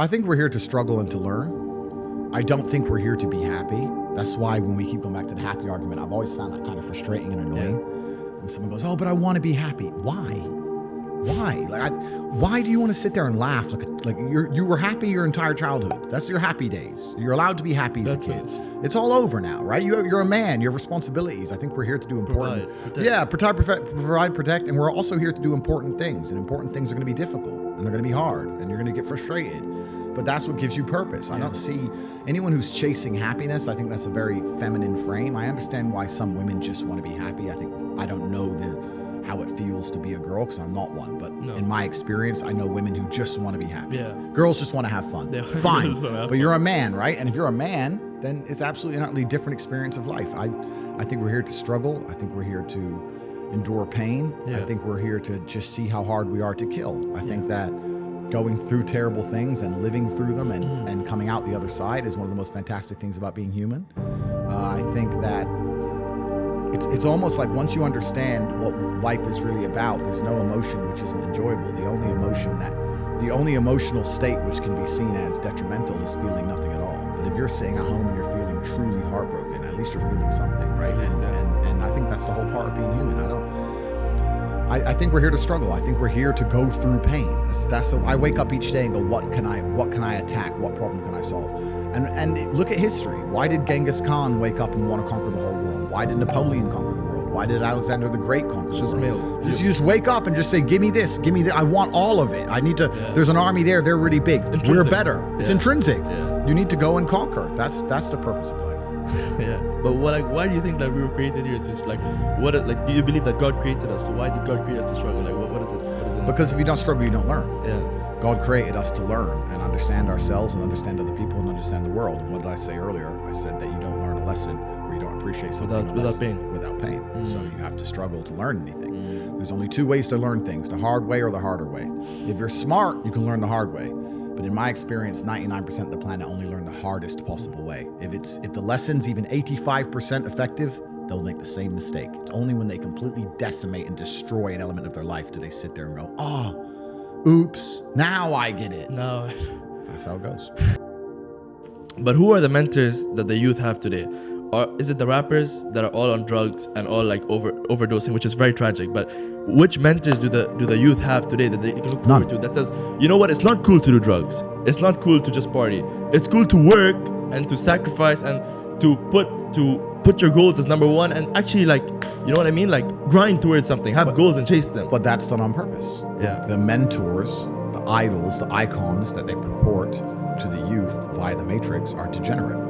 I think we're here to struggle and to learn. I don't think we're here to be happy. That's why when we keep going back to the happy argument, I've always found that kind of frustrating and annoying. When someone goes, "Oh, but I want to be happy." Why? Why do you want to sit there and laugh like you were happy your entire childhood? That's your happy days. You're allowed to be happy as a kid. It's all over now, right? You're a man. You have responsibilities. I think we're here to do important. Provide, protect, and we're also here to do important things. And important things are going to be difficult, and they're going to be hard, and you're going to get frustrated. But that's what gives you purpose. I don't see anyone who's chasing happiness. I think that's a very feminine frame. I understand why some women just want to be happy. I don't know how it feels to be a girl because I'm not one. But in my experience, I know women who just want to be happy. Yeah. Girls just want to have fun. Fine. But you're a man, right? And if you're a man, then it's absolutely an utterly different experience of life. I think we're here to struggle. I think we're here to endure pain. Yeah. I think we're here to just see how hard we are to kill. I think that going through terrible things and living through them and coming out the other side is one of the most fantastic things about being human. I think that it's almost like once you understand what life is really about, there's no emotion which isn't enjoyable. The only emotional state which can be seen as detrimental is feeling nothing at all. But if you're sitting at home and you're feeling truly heartbroken, at least you're feeling something, right? And I think that's the whole part of being human. I think we're here to struggle. I think we're here to go through pain. I wake up each day and go, what can I attack? What problem can I solve? And look at history. Why did Genghis Khan wake up and want to conquer the whole world? Why did Napoleon conquer the world? Why did Alexander the Great conquer the world? You just wake up and just say, give me this, give me that. I want all of it. I need to, there's an army there. They're really big. We're better. It's intrinsic. Yeah. You need to go and conquer. That's the purpose of life. Yeah, but why do you think that we were created here to do you believe that God created us? So why did God create us to struggle? What is it? Because if you don't struggle, you don't learn. Yeah. God created us to learn and understand ourselves and understand other people and understand the world. And what did I say earlier? I said that you don't learn a lesson or you don't appreciate something without pain. So you have to struggle to learn anything. There's only two ways to learn things: the hard way or the harder way. If you're smart, you can learn the hard way. But in my experience, 99% of the planet only learn the hardest possible way. If the lesson's even 85% effective, they'll make the same mistake. It's only when they completely decimate and destroy an element of their life do they sit there and go, "Oh, oops, now I get it." No. That's how it goes. But who are the mentors that the youth have today? Or is it the rappers that are all on drugs and all like overdosing, which is very tragic? But which mentors do the youth have today that they can look forward to that says, you know what, it's not cool to do drugs. It's not cool to just party. It's cool to work and to sacrifice and to put your goals as number one and actually, like, you know what I mean? Like, grind towards something, have goals and chase them. But that's done on purpose. Yeah. The mentors, the idols, the icons that they purport to the youth via the Matrix are degenerate.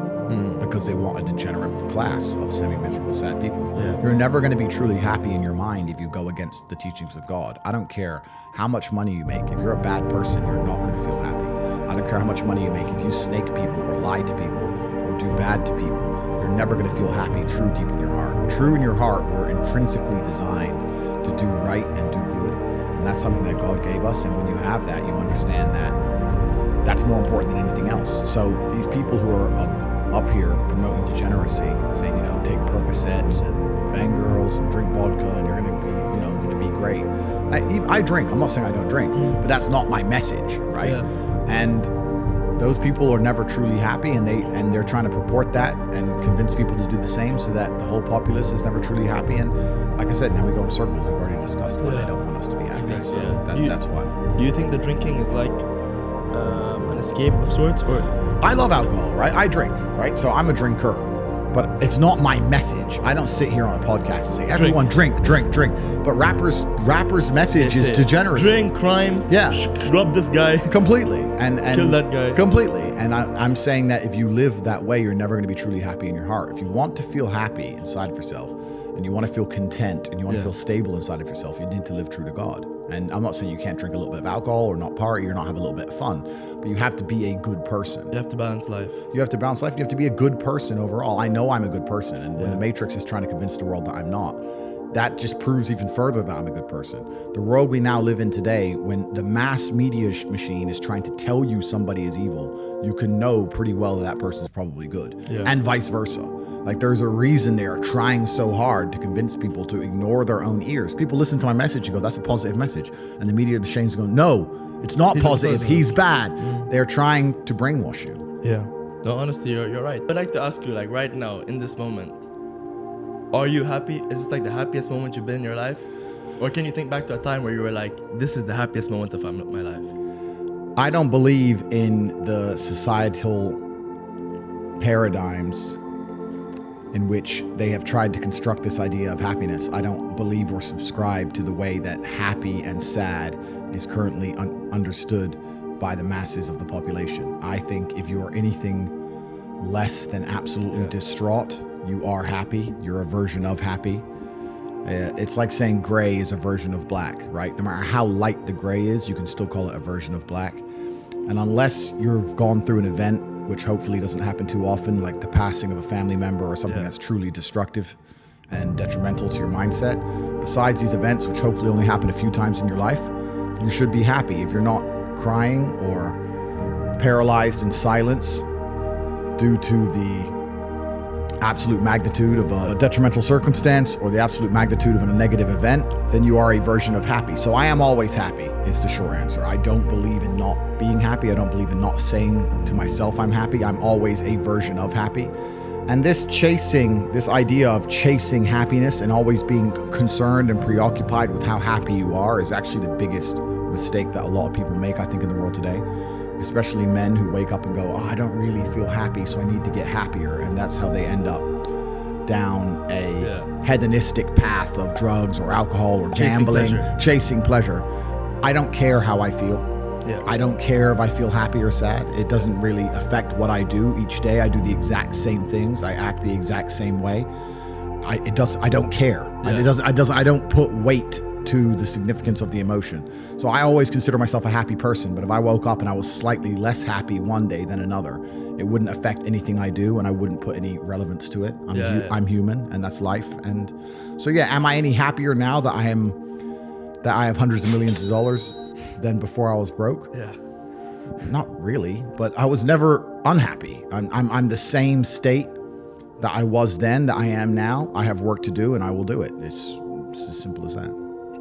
Because they want a degenerate class of semi-miserable, sad people. Yeah. You're never going to be truly happy in your mind if you go against the teachings of God. I don't care how much money you make. If you're a bad person, you're not going to feel happy. I don't care how much money you make. If you snake people or lie to people or do bad to people, you're never going to feel happy true deep in your heart. True in your heart, we're intrinsically designed to do right and do good. And that's something that God gave us. And when you have that, you understand that that's more important than anything else. So these people who are up here promoting degeneracy, saying, take Percocets and bang girls and drink vodka and you're going to be great. I drink. I'm not saying I don't drink, but that's not my message, right? Yeah. And those people are never truly happy, and they're trying to purport that and convince people to do the same, so that the whole populace is never truly happy. And like I said, now we go in circles. We've already discussed why they don't want us to be happy. Exactly, so that's why. Do you think the drinking is like an escape of sorts, or? I love alcohol, right? I drink, right? So I'm a drinker, but it's not my message. I don't sit here on a podcast and say, everyone drink. But rappers' message is degeneracy. Drink, crime, rub this guy. Completely. And kill that guy. Completely. And I'm saying that if you live that way, you're never going to be truly happy in your heart. If you want to feel happy inside of yourself, and you want to feel content, and you want to feel stable inside of yourself, you need to live true to God. And I'm not saying you can't drink a little bit of alcohol or not party or not have a little bit of fun, but you have to be a good person. You have to balance life. You have to balance life. You have to be a good person overall. I know I'm a good person, and when the Matrix is trying to convince the world that I'm not, that just proves even further that I'm a good person. The world we now live in today, when the mass media machine is trying to tell you somebody is evil, you can know pretty well that person is probably good, and vice versa. Like, there's a reason they are trying so hard to convince people to ignore their own ears. People listen to my message and go, that's a positive message. And the media machines go, no, It's not positive. He's bad. They're trying to brainwash you. Yeah. No, honestly, you're right. I'd like to ask you, like right now, in this moment, are you happy? Is this like the happiest moment you've been in your life? Or can you think back to a time where you were like, this is the happiest moment of my life? I don't believe in the societal paradigms in which they have tried to construct this idea of happiness. I don't believe or subscribe to the way that happy and sad is currently understood by the masses of the population. I think if you are anything less than absolutely distraught, you are happy. You're a version of happy. It's like saying gray is a version of black, right? No matter how light the gray is, you can still call it a version of black. And unless you've gone through an event, which hopefully doesn't happen too often, like the passing of a family member or something that's truly destructive and detrimental to your mindset, besides these events, which hopefully only happen a few times in your life, you should be happy. If you're not crying or paralyzed in silence due to the absolute magnitude of a detrimental circumstance or the absolute magnitude of a negative event, then you are a version of happy. So I am always happy is the short answer. I don't believe in not being happy. I don't believe in not saying to myself I'm happy. I'm always a version of happy. And this idea of chasing happiness and always being concerned and preoccupied with how happy you are is actually the biggest mistake that a lot of people make, I think, in the world today. Especially men who wake up and go, oh, I don't really feel happy, so I need to get happier. And that's how they end up down a hedonistic path of drugs or alcohol or gambling, chasing pleasure. I don't care how I feel. Yeah. I don't care if I feel happy or sad. It doesn't really affect what I do each day. I do the exact same things. I act the exact same way. I don't care. Yeah. I don't put weight to the significance of the emotion. So I always consider myself a happy person, but if I woke up and I was slightly less happy one day than another, it wouldn't affect anything I do and I wouldn't put any relevance to it. I'm human and that's life. And so am I any happier now that I have hundreds of millions of dollars than before I was broke? Yeah. Not really, but I was never unhappy. I'm the same state that I was then that I am now. I have work to do and I will do it. It's as simple as that.